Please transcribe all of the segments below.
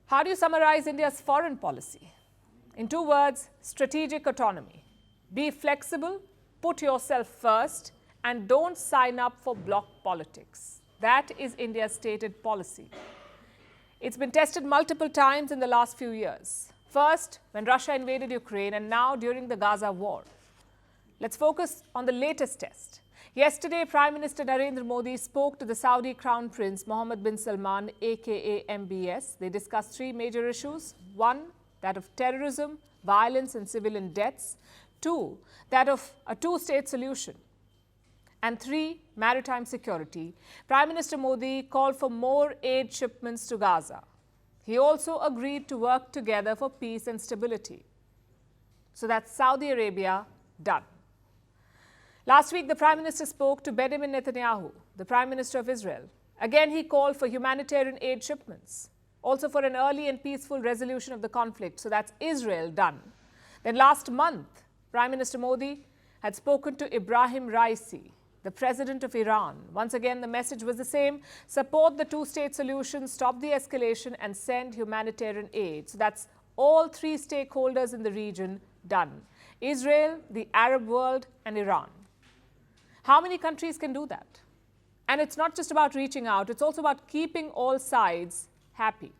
How do you summarize India's foreign policy? In 2 words, strategic autonomy. Be flexible, put yourself first, and don't sign up for bloc politics. That is India's stated policy. It's been tested multiple times in the last few years. First, when Russia invaded Ukraine, and now during the Gaza war. Let's focus on the latest test. Yesterday, Prime Minister Narendra Modi spoke to the Saudi Crown Prince Mohammed bin Salman, aka MBS. They discussed 3 major issues. 1, that of terrorism, violence and civilian deaths. 2, that of a 2-state solution. And 3, maritime security. Prime Minister Modi called for more aid shipments to Gaza. He also agreed to work together for peace and stability. So that's Saudi Arabia done. Last week, the Prime Minister spoke to Benjamin Netanyahu, the Prime Minister of Israel. Again, he called for humanitarian aid shipments, also for an early and peaceful resolution of the conflict. So that's Israel done. Then last month, Prime Minister Modi had spoken to Ibrahim Raisi, the president of Iran. Once again, the message was the same: support the 2-state solution, stop the escalation, and send humanitarian aid. So that's all 3 stakeholders in the region done: Israel, the Arab world, and Iran. How many countries can do that? And it's not just about reaching out, it's also about keeping all sides happy.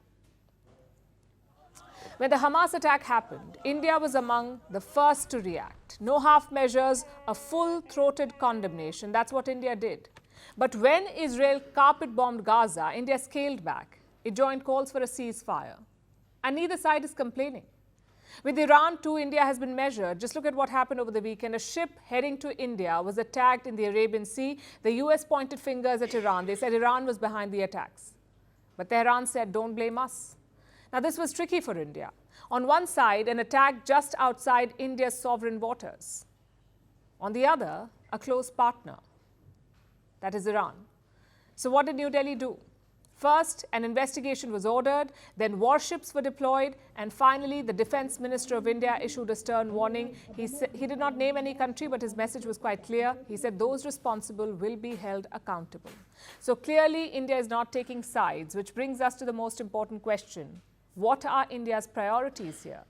When the Hamas attack happened, India was among the first to react. No half measures, a full-throated condemnation. That's what India did. But when Israel carpet-bombed Gaza, India scaled back. It joined calls for a ceasefire. And neither side is complaining. With Iran too, India has been measured. Just look at what happened over the weekend. A ship heading to India was attacked in the Arabian Sea. The US pointed fingers at Iran. They said Iran was behind the attacks. But Tehran said, don't blame us. Now, this was tricky for India. On one side, an attack just outside India's sovereign waters. On the other, a close partner. That is Iran. So what did New Delhi do? First, an investigation was ordered, then warships were deployed, and finally, the Defense Minister of India issued a stern warning. He did not name any country, but his message was quite clear. He said those responsible will be held accountable. So clearly, India is not taking sides, which brings us to the most important question. What are India's priorities here?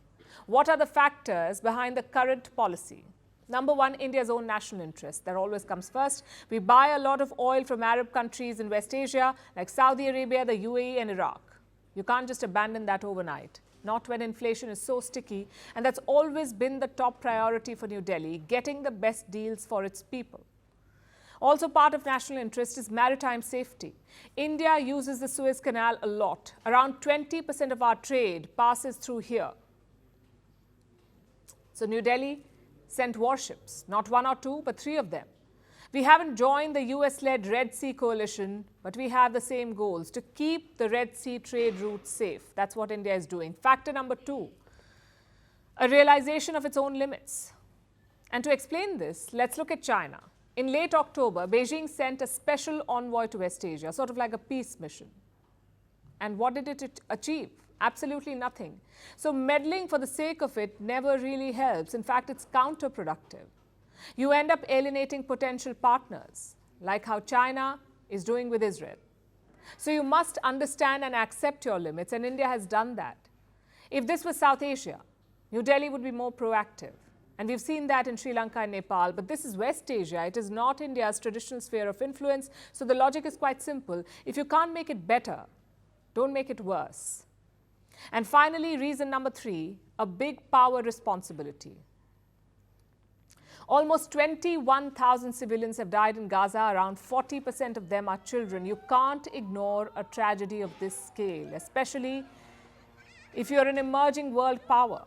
What are the factors behind the current policy? Number 1, India's own national interest. That always comes first. We buy a lot of oil from Arab countries in West Asia, like Saudi Arabia, the UAE and Iraq. You can't just abandon that overnight, not when inflation is so sticky. And that's always been the top priority for New Delhi, getting the best deals for its people. Also part of national interest is maritime safety. India uses the Suez Canal a lot. Around 20% of our trade passes through here. So New Delhi sent warships, not 1 or 2, but 3 of them. We haven't joined the US-led Red Sea coalition, but we have the same goals: to keep the Red Sea trade routes safe. That's what India is doing. Factor number 2, a realization of its own limits. And to explain this, let's look at China. In late October, Beijing sent a special envoy to West Asia, sort of like a peace mission. And what did it achieve? Absolutely nothing. So meddling for the sake of it never really helps. In fact, it's counterproductive. You end up alienating potential partners, like how China is doing with Israel. So you must understand and accept your limits, and India has done that. If this was South Asia, New Delhi would be more proactive. And we've seen that in Sri Lanka and Nepal. But this is West Asia. It is not India's traditional sphere of influence. So the logic is quite simple. If you can't make it better, don't make it worse. And finally, reason number 3, a big power responsibility. Almost 21,000 civilians have died in Gaza. Around 40% of them are children. You can't ignore a tragedy of this scale, especially if you're an emerging world power.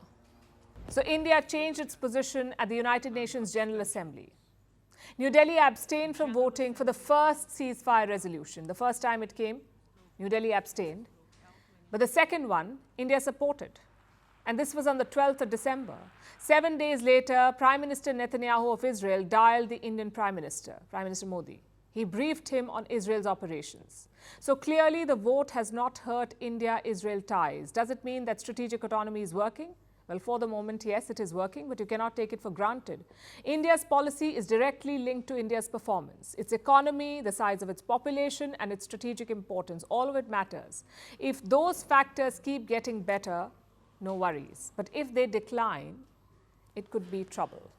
So India changed its position at the United Nations General Assembly. New Delhi abstained from voting for the first ceasefire resolution. The first time it came, New Delhi abstained. But the second one, India supported. And this was on the 12th of December. 7 days later, Prime Minister Netanyahu of Israel dialed the Indian Prime Minister, Prime Minister Modi. He briefed him on Israel's operations. So clearly, the vote has not hurt India-Israel ties. Does it mean that strategic autonomy is working? Well, for the moment, yes, it is working, but you cannot take it for granted. India's policy is directly linked to India's performance. Its economy, the size of its population, and its strategic importance, all of it matters. If those factors keep getting better, no worries. But if they decline, it could be trouble.